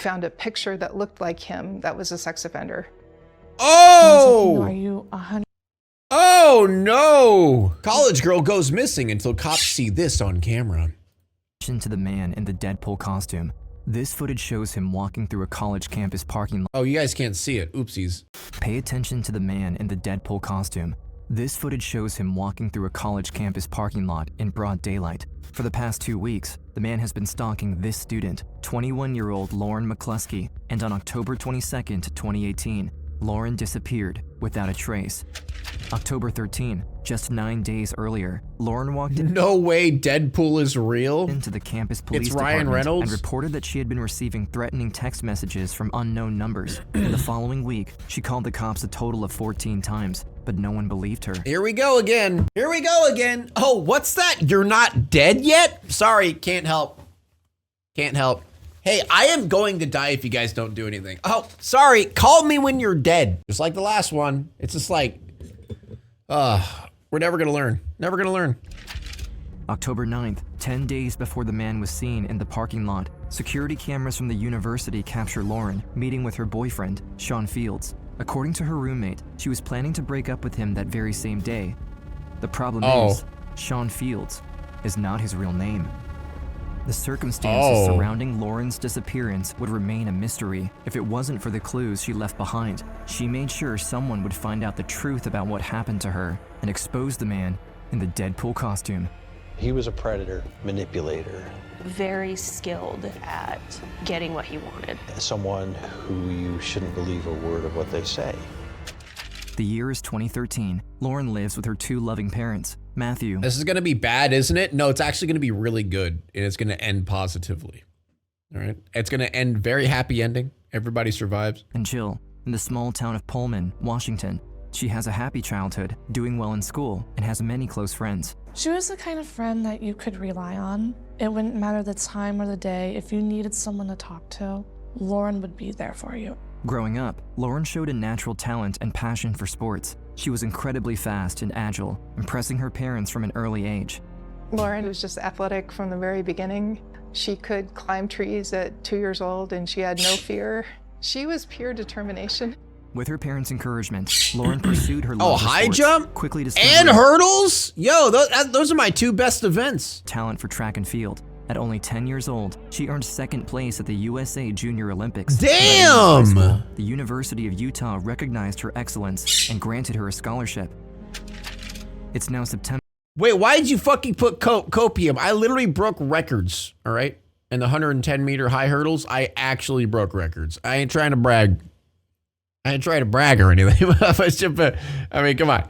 found a picture that looked like him that was a sex offender. Oh! Are you 100? Oh no! College girl goes missing until cops see this on camera. To the man in the Deadpool costume. This footage shows him walking through a college campus parking lot. Oh, you guys can't see it. Oopsies. Pay attention to the man in the Deadpool costume. This footage shows him walking through a college campus parking lot in broad daylight. For the past 2 weeks, the man has been stalking this student, 21-year-old Lauren McCluskey, and on October 22nd, 2018, Lauren disappeared without a trace. October 13, just 9 days earlier, Lauren walked in. No way Deadpool is real. Into the campus police It's Ryan department Reynolds. and reported that she had been receiving threatening text messages from unknown numbers. In the following week, she called the cops a total of 14 times, but no one believed her. Here we go again. Here we go again. Oh, what's that? You're not dead yet? Sorry, can't help. Can't help. Hey, I am going to die if you guys don't do anything. Oh, sorry. Call me when you're dead. Just like the last one. It's just like, we're never gonna learn. Never gonna learn. October 9th, 10 days before the man was seen in the parking lot, security cameras from the university capture Lauren meeting with her boyfriend, Sean Fields. According to her roommate, she was planning to break up with him that very same day. The problem is, Sean Fields is not his real name. The circumstances surrounding Lauren's disappearance would remain a mystery if it wasn't for the clues she left behind. She made sure someone would find out the truth about what happened to her and expose the man in the Deadpool costume. He was a predator, manipulator. Very skilled at getting what he wanted. Someone who you shouldn't believe a word of what they say. The year is 2013. Lauren lives with her 2 loving parents, Matthew. This is gonna be bad, isn't it? No, it's actually gonna be really good, and it's gonna end positively. All right? It's gonna end very happy ending. Everybody survives. And Jill, in the small town of Pullman, Washington. She has a happy childhood, doing well in school, and has many close friends. She was the kind of friend that you could rely on. It wouldn't matter the time or the day. If you needed someone to talk to, Lauren would be there for you. Growing up, Lauren showed a natural talent and passion for sports. She was incredibly fast and agile, impressing her parents from an early age. Lauren was just athletic from the very beginning. She could climb trees at 2 years old and she had no fear. She was pure determination. With her parents' encouragement, Lauren pursued her love for high sports, jump? quickly And discovering hurdles? Yo, those are my 2 best events. talent for track and field. At only 10 years old, she earned 2nd place at the USA Junior Olympics. Damn! The University of Utah recognized her excellence and granted her a scholarship. It's now September. Wait, why did you fucking put copium? I literally broke records, all right? In the 110-meter high hurdles, I actually broke records. I ain't trying to brag. I ain't trying to brag or anything. I mean, come on.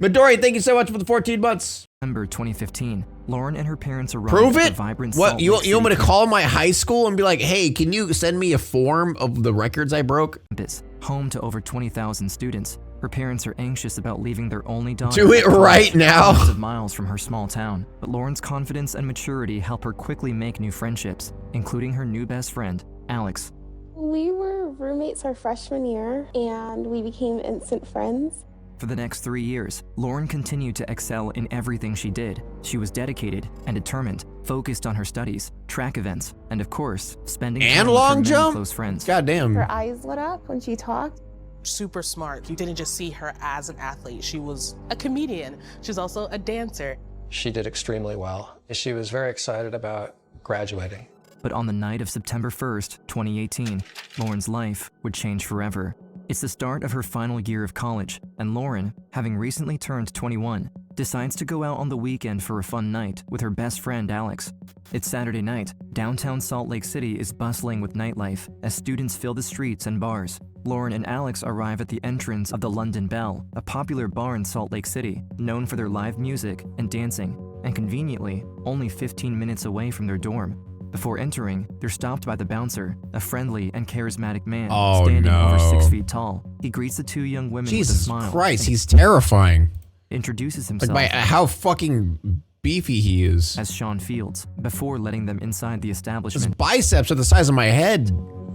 Midori, thank you so much for the 14 months. September 2015, Lauren and her parents arrived Prove at it? the vibrant What, Salt you Lake want me to City call my high school and be like, hey, can you send me a form of the records I broke? campus, home to over 20,000 students. Her parents are anxious about leaving their only daughter. Do it right now. Hundreds of miles from her small town, but Lauren's confidence and maturity help her quickly make new friendships, including her new best friend, Alex. We were roommates our freshman year, and we became instant friends. For the next 3 years, Lauren continued to excel in everything she did. She was dedicated and determined, focused on her studies, track events, and of course, spending time with long her many jump? close friends. Goddamn. Her eyes lit up when she talked. Super smart. You didn't just see her as an athlete. She was a comedian. She's also a dancer. She did extremely well. She was very excited about graduating. But on the night of September 1st, 2018, Lauren's life would change forever. It's the start of her final year of college, and Lauren, having recently turned 21, decides to go out on the weekend for a fun night with her best friend Alex. It's Saturday night. Downtown Salt Lake City is bustling with nightlife as students fill the streets and bars. Lauren and Alex arrive at the entrance of the London Bell, a popular bar in Salt Lake City, known for their live music and dancing, and conveniently, only 15 minutes away from their dorm. Before entering, they're stopped by the bouncer, a friendly and charismatic man standing over 6 feet tall. He greets the 2 young women with a Jesus smile. Christ, he's terrifying. Introduces himself Like by how fucking beefy he is. as Sean Fields before letting them inside the His establishment. biceps are the size of my head.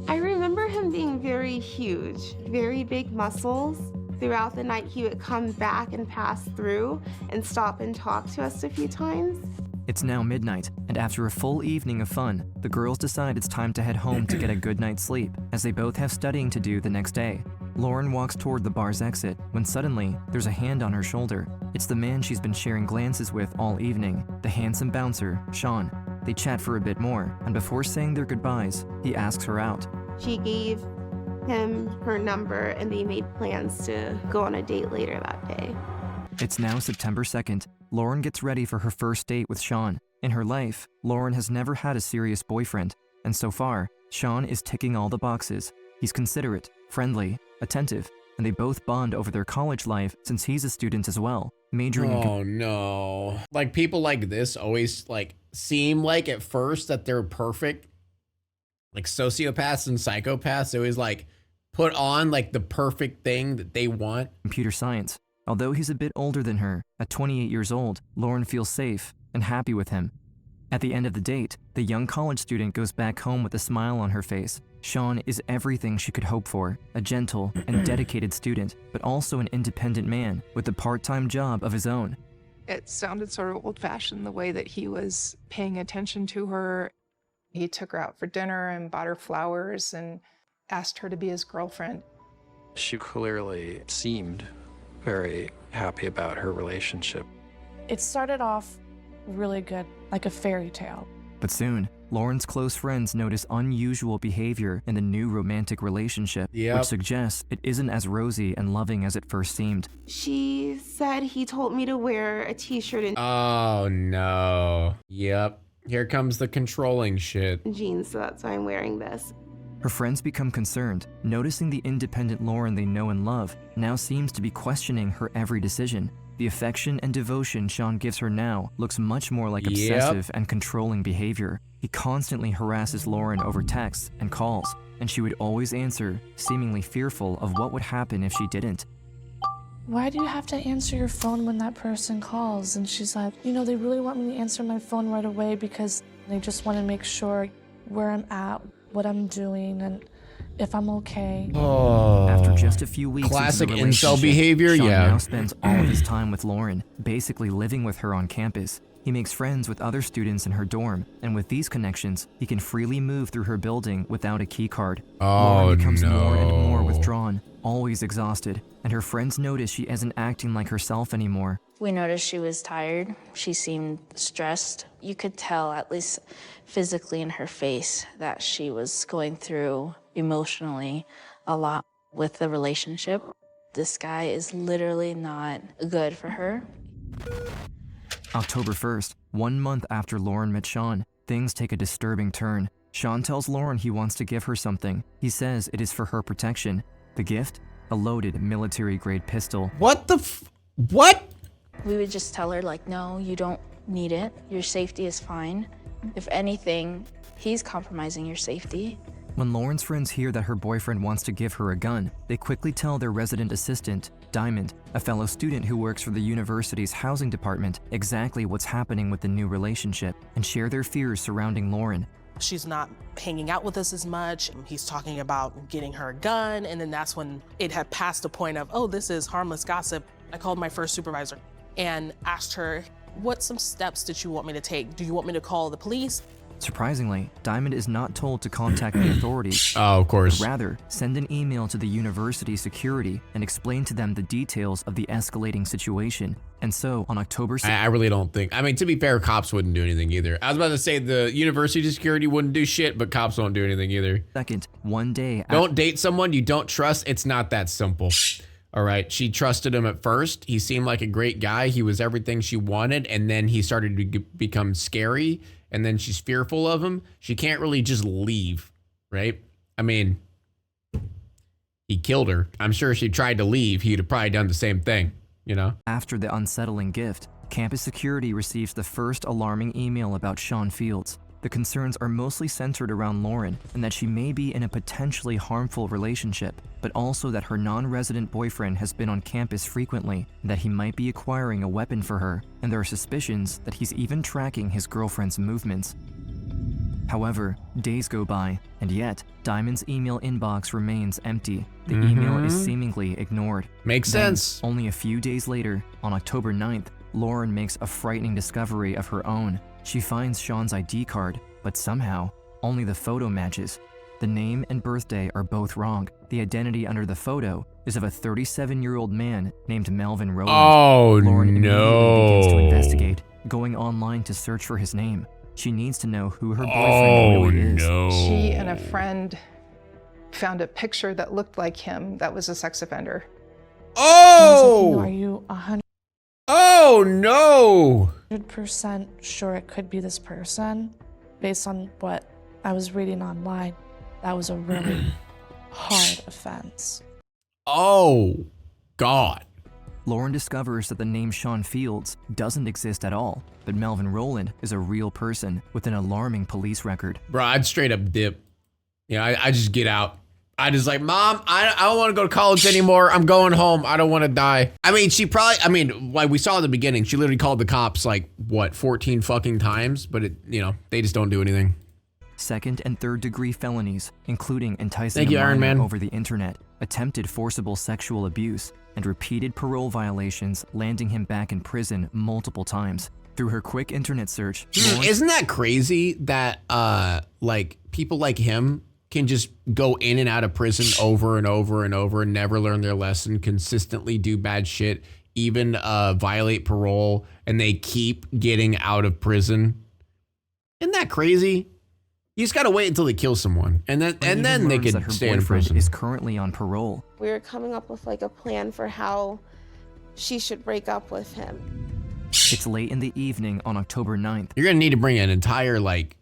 I remember him being very huge, very big muscles. Throughout the night, he would come back and pass through and stop and talk to us a few times. It's now midnight, and after a full evening of fun, the girls decide it's time to head home to get a good night's sleep, as they both have studying to do the next day. Lauren walks toward the bar's exit when suddenly there's a hand on her shoulder. It's the man she's been sharing glances with all evening, the handsome bouncer, Sean. They chat for a bit more, and before saying their goodbyes, he asks her out. She gave him her number and they made plans to go on a date later that day. It's now September 2nd. Lauren gets ready for her first date with Sean. In her life, Lauren has never had a serious boyfriend, and so far, Sean is ticking all the boxes. He's considerate, friendly, attentive, and they both bond over their college life since he's a student as well, majoring in Oh no. Like people like this always like seem like at first that they're perfect. Like sociopaths and psychopaths, they always like put on like the perfect thing that they want. computer science. Although he's a bit older than her, at 28 years old, Lauren feels safe and happy with him. At the end of the date, the young college student goes back home with a smile on her face. Sean is everything she could hope for, a gentle and dedicated student, but also an independent man with a part-time job of his own. It sounded sort of old-fashioned the way that he was paying attention to her. He took her out for dinner and bought her flowers and asked her to be his girlfriend. She clearly seemed very happy about her relationship. It started off really good, like a fairy tale. But soon, Lauren's close friends notice unusual behavior in the new romantic relationship, which suggests it isn't as rosy and loving as it first seemed. She said he told me to wear a t-shirt and Oh no. Yep. Here comes the controlling shit. jeans, so that's why I'm wearing this. Her friends become concerned, noticing the independent Lauren they know and love now seems to be questioning her every decision. The affection and devotion Sean gives her now looks much more like obsessive and controlling behavior. He constantly harasses Lauren over texts and calls, and she would always answer, seemingly fearful of what would happen if she didn't. Why do you have to answer your phone when that person calls? And she's like, you know, they really want me to answer my phone right away because they just want to make sure where I'm at, what I'm doing, and if I'm okay. Oh. After just a few weeks Classic into the incel relationship, behavior, Sean yeah. now spends all of his time with Lauren, basically living with her on campus. He makes friends with other students in her dorm, and with these connections, he can freely move through her building without a key card. Lauren becomes more and more withdrawn, always exhausted, and her friends notice she isn't acting like herself anymore. We noticed she was tired. She seemed stressed. You could tell, at least physically in her face, that she was going through emotionally a lot with the relationship. This guy is literally not good for her. October 1st, 1 month after Lauren met Sean, things take a disturbing turn. Sean tells Lauren he wants to give her something. He says it is for her protection. The gift? A loaded military-grade pistol. What the what? We would just tell her, like, no, you don't need it. Your safety is fine. If anything, he's compromising your safety. When Lauren's friends hear that her boyfriend wants to give her a gun, they quickly tell their resident assistant, Diamond, a fellow student who works for the university's housing department, exactly what's happening with the new relationship and share their fears surrounding Lauren. She's not hanging out with us as much. He's talking about getting her a gun, and then that's when it had passed the point of, oh, this is harmless gossip. I called my first supervisor and asked her, what some steps did you want me to take? Do you want me to call the police? Surprisingly, Diamond is not told to contact the authorities. Oh, of course. But rather, send an email to the university security and explain to them the details of the escalating situation. And so, on October 6th... I really don't think... I mean, to be fair, cops wouldn't do anything either. I was about to say the university security wouldn't do shit, but cops won't do anything either. Second, one day... Don't date someone you don't trust. It's not that simple. All right, she trusted him at first. He seemed like a great guy. He was everything she wanted, and then he started to become scary, and then she's fearful of him. She can't really just leave, right? I mean, he killed her. I'm sure if she tried to leave, he'd have probably done the same thing, you know? After the unsettling gift, campus security receives the first alarming email about Sean Fields. The concerns are mostly centered around Lauren and that she may be in a potentially harmful relationship, but also that her non-resident boyfriend has been on campus frequently and that he might be acquiring a weapon for her, and there are suspicions that he's even tracking his girlfriend's movements. However, days go by, and yet, Diamond's email inbox remains empty. The email is seemingly ignored. Makes Then, sense. Only a few days later, on October 9th, Lauren makes a frightening discovery of her own. She finds Sean's ID card, but somehow, only the photo matches. The name and birthday are both wrong. The identity under the photo is of a 37-year-old man named Melvin Rowland. Oh, Lauren immediately begins to no. investigate, going online to search for his name. She needs to know who her boyfriend really is. No. She and a friend found a picture that looked like him that was a sex offender. Oh! Are you 100% Oh, no. sure it could be this person? Based on what I was reading online, that was a really hard offense. Oh, God. Lauren discovers that the name Sean Fields doesn't exist at all, but Melvin Rowland is a real person with an alarming police record. Bro, I'd straight up dip. Yeah, I just get out. I just like, Mom, I don't want to go to college anymore. I'm going home. I don't want to die. I mean, like we saw at the beginning, she literally called the cops like, what, 14 fucking times? But they just don't do anything. Second and third degree felonies, including enticing Thank you, a Iron minor Man. over the internet, attempted forcible sexual abuse, and repeated parole violations, landing him back in prison multiple times. Through her quick internet search, Lauren Isn't that crazy that like people like him can just go in and out of prison over and over and over and never learn their lesson, consistently do bad shit, even violate parole, and they keep getting out of prison? Isn't that crazy? You just gotta wait until they kill someone, and then even they learns that could her stay in boyfriend prison. is currently on parole. We were coming up with like a plan for how she should break up with him. It's late in the evening on October 9th. You're gonna need to bring an entire like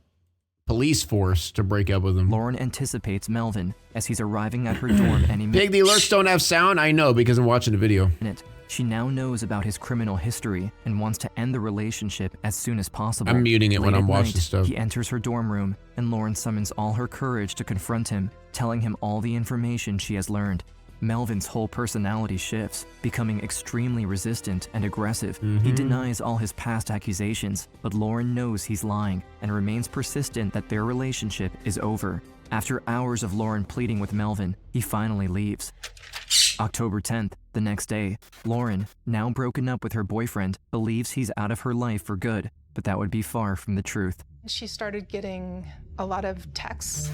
police force to break up with him. Lauren anticipates Melvin as he's arriving at her dorm any minute. Big, the alerts don't have sound. I know because I'm watching the video. She now knows about his criminal history and wants to end the relationship as soon as possible. I'm muting it when Late I'm at watching night, stuff. He enters her dorm room, and Lauren summons all her courage to confront him, telling him all the information she has learned. Melvin's whole personality shifts, becoming extremely resistant and aggressive. He denies all his past accusations, but Lauren knows he's lying and remains persistent that their relationship is over. After hours of Lauren pleading with Melvin, he finally leaves. October 10th, the next day, Lauren, now broken up with her boyfriend, believes he's out of her life for good, but that would be far from the truth. She started getting a lot of texts.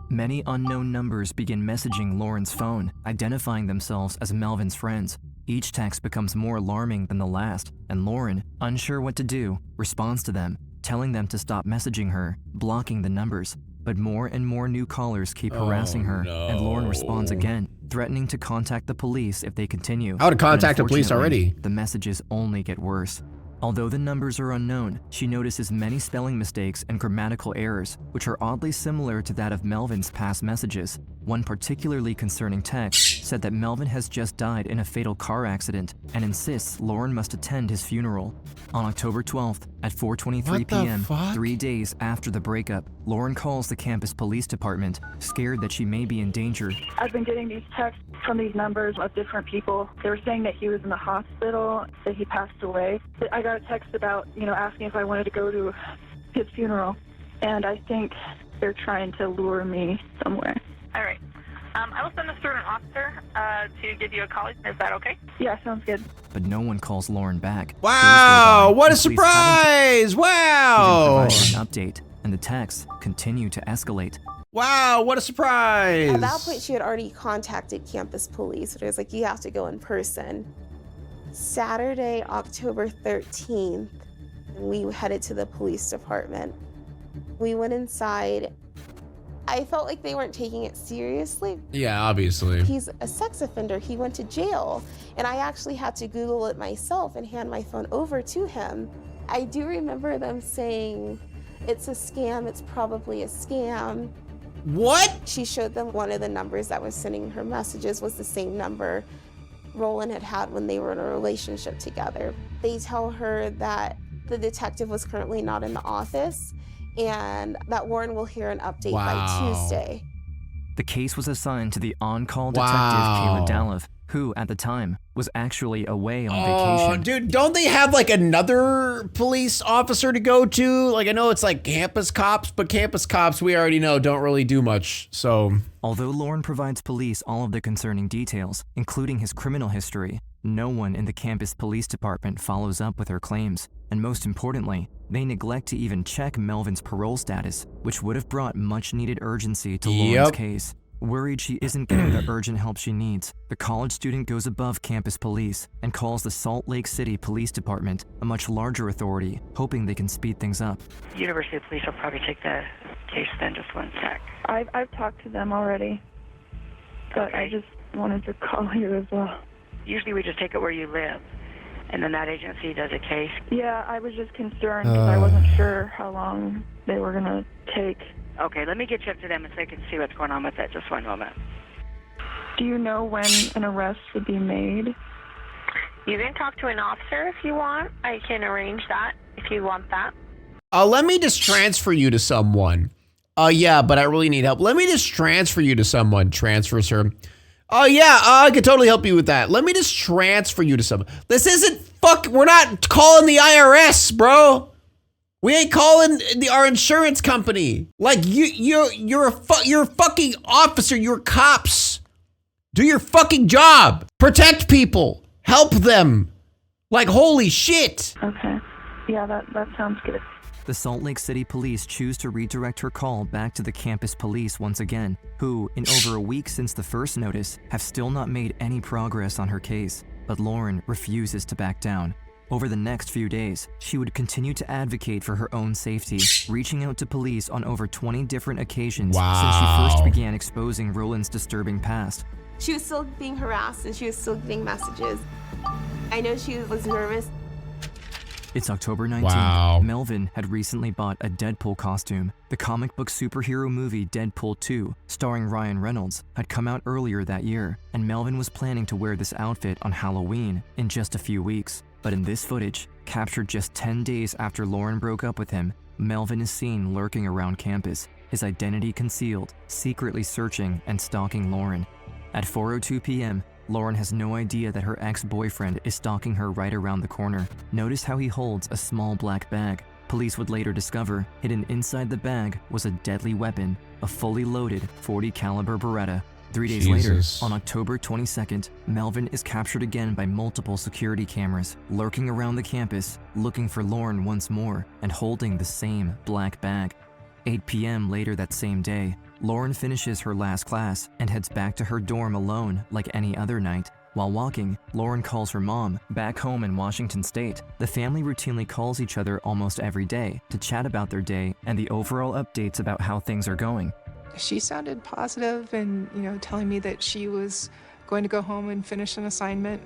Many unknown numbers begin messaging Lauren's phone, identifying themselves as Melvin's friends. Each text becomes more alarming than the last, and Lauren, unsure what to do, responds to them, telling them to stop messaging her, blocking the numbers. But more and more new callers keep harassing her, and Lauren responds again, threatening to contact the police if they continue. I would have But contacted the police unfortunately, already. The messages only get worse. Although the numbers are unknown, she notices many spelling mistakes and grammatical errors, which are oddly similar to that of Melvin's past messages. One particularly concerning text said that Melvin has just died in a fatal car accident and insists Lauren must attend his funeral. On October 12th at 4:23 p.m., 3 days after the breakup, Lauren calls the campus police department, scared that she may be in danger. I've been getting these texts from these numbers of different people. They were saying that he was in the hospital, that he passed away. I got a text about, asking if I wanted to go to his funeral, and I think they're trying to lure me somewhere. All right. I will send this through an officer to give you a call. Is that okay? Yeah, sounds good. But no one calls Lauren back. Wow, what a and police haven't surprise! Wow! even provided an update, and the texts continue to escalate. Wow, what a surprise! At that point, she had already contacted campus police. It was like, you have to go in person. Saturday, October 13th, we headed to the police department. We went inside. I felt like they weren't taking it seriously. Yeah, obviously. He's a sex offender. He went to jail. And I actually had to Google it myself and hand my phone over to him. I do remember them saying, it's a scam, it's probably a scam. What? She showed them one of the numbers that was sending her messages was the same number Roland had had when they were in a relationship together. They tell her that the detective was currently not in the office and that Warren will hear an update by Tuesday. The case was assigned to the on-call detective Kayla Dallev, who, at the time, was actually away on Oh, vacation. dude, don't they have like another police officer to go to? Like, I know it's like campus cops, but campus cops, we already know, don't really do much, so. Although Lauren provides police all of the concerning details, including his criminal history, no one in the campus police department follows up with her claims. And most importantly, they neglect to even check Melvin's parole status, which would have brought much needed urgency to Lauren's case. Worried she isn't getting the urgent help she needs, the college student goes above campus police and calls the Salt Lake City Police Department, a much larger authority, hoping they can speed things up. University Police will probably take the case then, just one sec. I've talked to them already, but I just wanted to call you as well. Usually we just take it where you live, and then that agency does a case. Yeah, I was just concerned because I wasn't sure how long they were going to take. Okay, let me get you up to them and so I can see what's going on with it. Just one moment. Do you know when an arrest would be made? You can talk to an officer if you want. I can arrange that if you want that. Let me just transfer you to someone. Yeah, but I really need help. Let me just transfer you to someone. Transfers her. Oh, yeah, I could totally help you with that. Let me just transfer you to someone. This isn't we're not calling the IRS, bro. We ain't calling our insurance company. Like, you're a fucking officer. You're cops. Do your fucking job. Protect people. Help them. Like, holy shit. Okay. Yeah, that sounds good. The Salt Lake City Police choose to redirect her call back to the campus police once again, who, in over a week since the first notice, have still not made any progress on her case. But Lauren refuses to back down. Over the next few days, she would continue to advocate for her own safety, reaching out to police on over 20 different occasions since she first began exposing Roland's disturbing past. She was still being harassed and she was still getting messages. I know she was nervous. It's October 19th. Melvin had recently bought a Deadpool costume. The comic book superhero movie Deadpool 2, starring Ryan Reynolds, had come out earlier that year, and Melvin was planning to wear this outfit on Halloween in just a few weeks. But in this footage, captured just 10 days after Lauren broke up with him, Melvin is seen lurking around campus, his identity concealed, secretly searching and stalking Lauren. At 4:02 p.m., Lauren has no idea that her ex-boyfriend is stalking her right around the corner. Notice how he holds a small black bag. Police would later discover hidden inside the bag was a deadly weapon, a fully loaded .40 caliber Beretta. 3 days later, on October 22nd, Melvin is captured again by multiple security cameras, lurking around the campus, looking for Lauren once more, and holding the same black bag. 8 p.m. later that same day, Lauren finishes her last class and heads back to her dorm alone like any other night. While walking, Lauren calls her mom back home in Washington State. The family routinely calls each other almost every day to chat about their day and the overall updates about how things are going. She sounded positive and, telling me that she was going to go home and finish an assignment.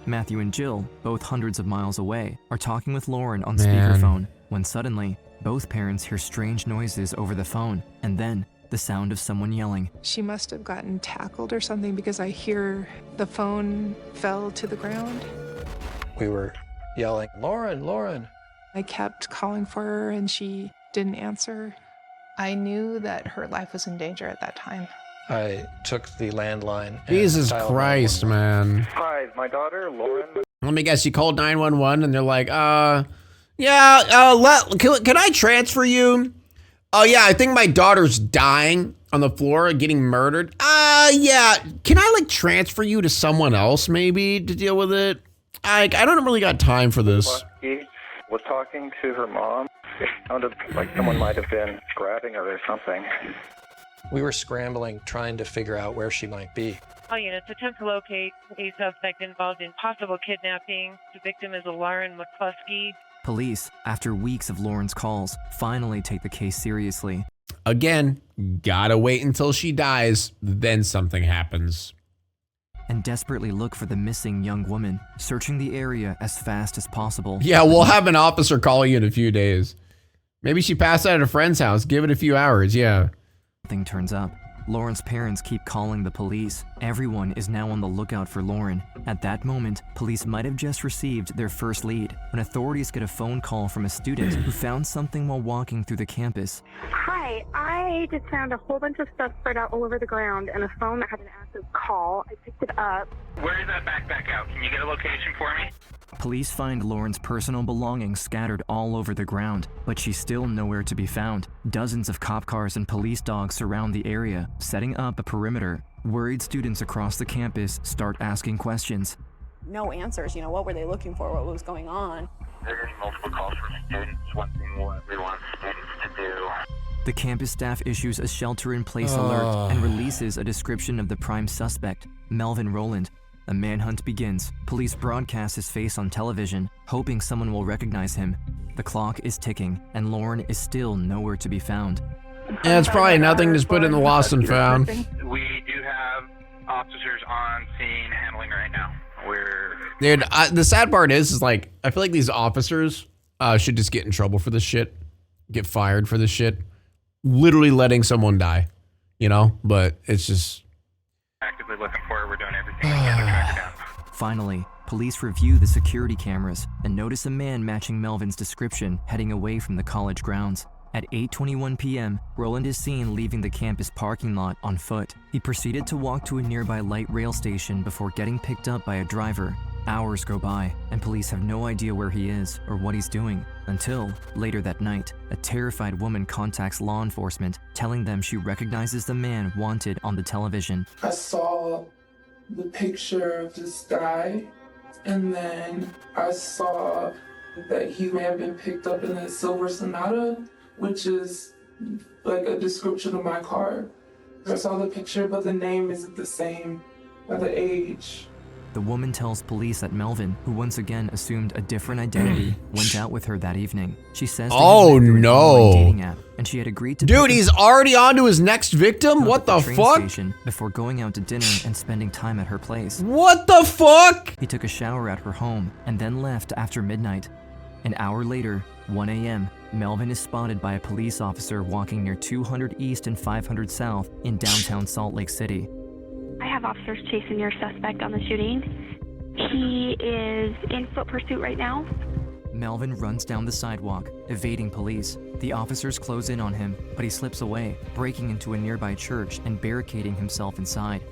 Matthew and Jill, both hundreds of miles away, are talking with Lauren on speakerphone when suddenly, both parents hear strange noises over the phone, and then the sound of someone yelling. She must have gotten tackled or something because I hear the phone fell to the ground. We were yelling, "Lauren, Lauren." I kept calling for her and she didn't answer. I knew that her life was in danger at that time. I took the landline. Jesus Christ, man. Hi, my daughter, Lauren. Let me guess, you called 911 and they're like, can I transfer you? Oh yeah, I think my daughter's dying on the floor, getting murdered. Yeah, can I transfer you to someone else maybe to deal with it? I don't really got time for this. Was talking to her mom. It sounded like someone might have been grabbing her or something. We were scrambling, trying to figure out where she might be. All units attempt to locate a suspect involved in possible kidnapping. The victim is Lauren McCluskey. Police, after weeks of Lauren's calls, finally take the case seriously. Again, gotta wait until she dies, then something happens. And desperately look for the missing young woman, searching the area as fast as possible. Yeah, we'll have an officer call you in a few days. Maybe she passed out at a friend's house. Give it a few hours, yeah. Nothing turns up. Lauren's parents keep calling the police. Everyone is now on the lookout for Lauren. At that moment, police might have just received their first lead when authorities get a phone call from a student who found something while walking through the campus. Hi, Hi, I just found a whole bunch of stuff spread out all over the ground and a phone that had an active call. I picked it up. Where is that backpack out? Can you get a location for me? Police find Lauren's personal belongings scattered all over the ground, but she's still nowhere to be found. Dozens of cop cars and police dogs surround the area, setting up a perimeter. Worried students across the campus start asking questions. No answers. What were they looking for? What was going on? There are multiple calls from students wanting what we want students to do. The campus staff issues a shelter-in-place alert and releases a description of the prime suspect, Melvin Rowland. A manhunt begins. Police broadcast his face on television, hoping someone will recognize him. The clock is ticking, and Lauren is still nowhere to be found. Yeah, it's probably nothing to put in the lost and found. We do have officers on scene handling right now. Dude, the sad part is like, I feel like these officers should just get in trouble for this shit. Get fired for this shit. Literally letting someone die, But it's just... Actively looking for it. We're doing everything we can to track it down. Finally, police review the security cameras and notice a man matching Melvin's description heading away from the college grounds. At 8:21 p.m., Rowland is seen leaving the campus parking lot on foot. He proceeded to walk to a nearby light rail station before getting picked up by a driver. Hours go by, and police have no idea where he is or what he's doing, until, later that night, a terrified woman contacts law enforcement, telling them she recognizes the man wanted on the television. I saw the picture of this guy, and then I saw that he may have been picked up in a silver Sonata, which is like a description of my car. I saw the picture, but the name isn't the same, or the age. The woman tells police that Melvin, who once again assumed a different identity, went out with her that evening. She says they oh had met through an online dating no. app, and she had agreed to Dude, he's already on to his next victim? What the fuck? Station before going out to dinner and spending time at her place. What the fuck? He took a shower at her home and then left after midnight. An hour later, 1 a.m., Melvin is spotted by a police officer walking near 200 East and 500 South in downtown Salt Lake City. I have officers chasing your suspect on the shooting. He is in foot pursuit right now. Melvin runs down the sidewalk, evading police. The officers close in on him, but he slips away, breaking into a nearby church and barricading himself inside.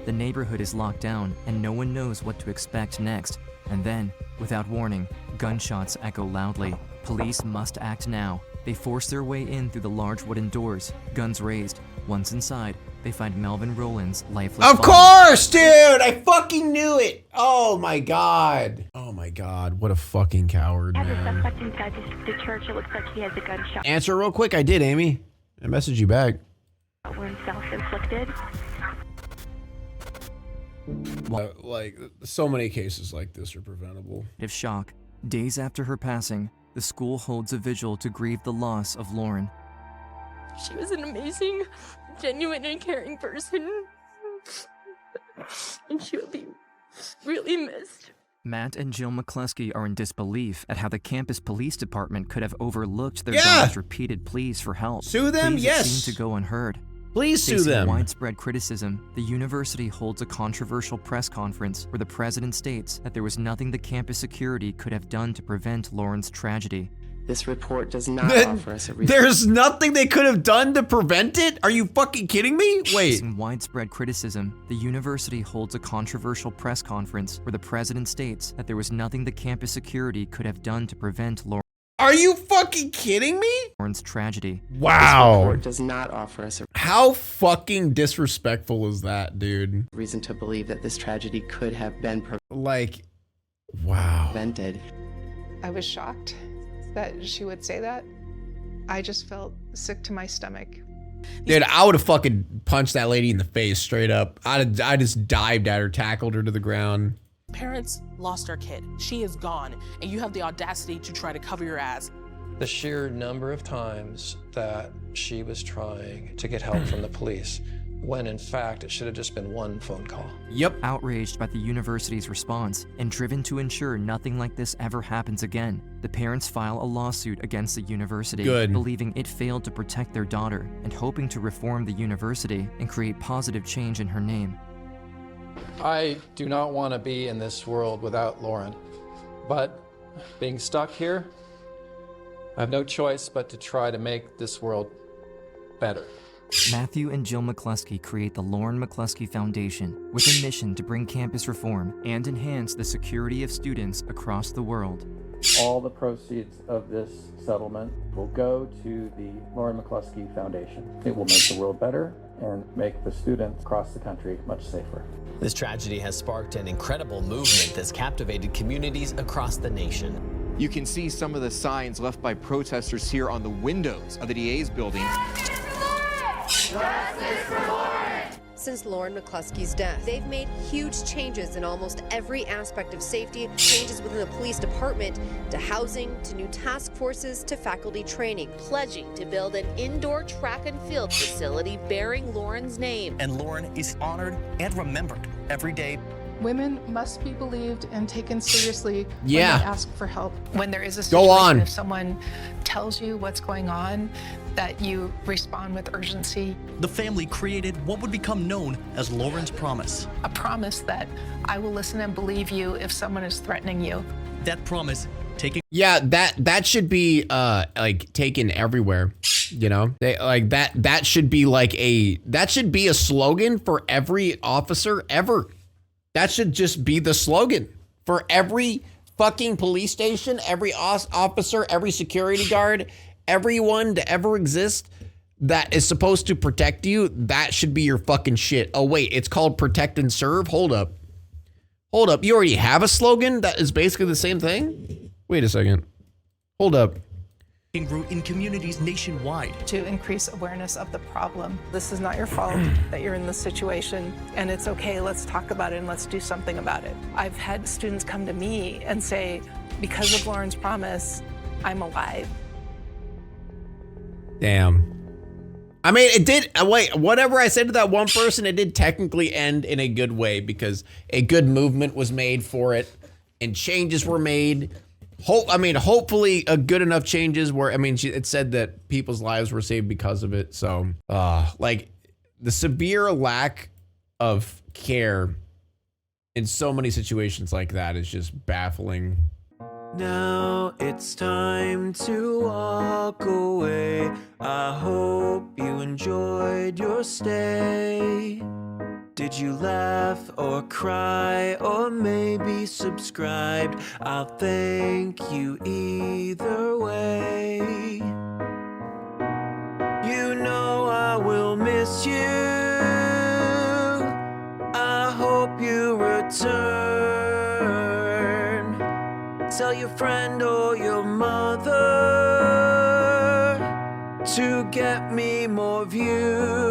The neighborhood is locked down, and no one knows what to expect next. And then, without warning, gunshots echo loudly. Police must act now. They force their way in through the large wooden doors, guns raised. Once inside, they find Melvin Rowland's lifeless Of body. course, dude! I fucking knew it! Oh my god. Oh my god, what a fucking coward, I have man. the suspect inside the church. It looks like he has a gunshot. Answer real quick, I did, Amy. I messaged you back. We're self-inflicted. Like, so many cases like this are preventable. Of shock, days after her passing, the school holds a vigil to grieve the loss of Lauren. She was an amazing, genuine, and caring person. And she will be really missed. Matt and Jill McCluskey are in disbelief at how the campus police department could have overlooked their daughter's repeated pleas for help. Sue them? Pleas Yes. that seem to go unheard. Please sue Facing them. widespread criticism, the university holds a controversial press conference where the president states that there was nothing the campus security could have done to prevent Lauren's tragedy. This report does not offer us a reason. There's nothing they could have done to prevent it? Are you fucking kidding me? Wait. Facing widespread criticism, the university holds a controversial press conference where the president states that there was nothing the campus security could have done to prevent Are you fucking kidding me? Lauren's tragedy. Wow. This report does not offer us a How fucking disrespectful is that, dude? reason to believe that this tragedy could have been wow. prevented. I was shocked that she would say that. I just felt sick to my stomach. Dude, I would have fucking punched that lady in the face straight up. I just dived at her, tackled her to the ground. Parents lost their kid. She is gone, and you have the audacity to try to cover your ass. The sheer number of times that she was trying to get help from the police, when in fact it should have just been one phone call. Yep. Outraged by the university's response and driven to ensure nothing like this ever happens again, the parents file a lawsuit against the university, believing it failed to protect their daughter and hoping to reform the university and create positive change in her name. I do not want to be in this world without Lauren, but being stuck here, I have no choice but to try to make this world better. Matthew and Jill McCluskey create the Lauren McCluskey Foundation with a mission to bring campus reform and enhance the security of students across the world. All the proceeds of this settlement will go to the Lauren McCluskey Foundation. It will make the world better and make the students across the country much safer. This tragedy has sparked an incredible movement that's captivated communities across the nation. You can see some of the signs left by protesters here on the windows of the DA's building. Justice for Lauren! Since Lauren McCluskey's death, they've made huge changes in almost every aspect of safety, changes within the police department, to housing, to new task forces, to faculty training, pledging to build an indoor track and field facility bearing Lauren's name. And Lauren is honored and remembered every day. Women must be believed and taken seriously when Yeah. they ask for help. When there is a Go situation, on. if someone tells you what's going on, that you respond with urgency. The family created what would become known as Lauren's Promise. A promise that I will listen and believe you if someone is threatening you. That promise taking Yeah, that should be like taken everywhere. You know, they like that should be like that should be a slogan for every officer ever. That should just be the slogan for every fucking police station, every officer, every security guard, everyone to ever exist that is supposed to protect you. That should be your fucking shit. Oh wait, it's called protect and serve. Hold up. You already have a slogan that is basically the same thing? Wait a second. Hold up. root in communities nationwide. To increase awareness of the problem. This is not your fault that you're in this situation, and it's okay, let's talk about it and let's do something about it. I've had students come to me and say, because of Lauren's Promise, I'm alive. Damn. I mean, it did, wait, whatever I said to that one person, it did technically end in a good way because a good movement was made for it and changes were made. Hopefully a good enough changes where, it said that people's lives were saved because of it. So, like the severe lack of care in so many situations like that is just baffling. Now it's time to walk away. I hope you enjoyed your stay. Did you laugh or cry or maybe subscribed? I'll thank you either way. You know I will miss you. I hope you return. Tell your friend or your mother to get me more views.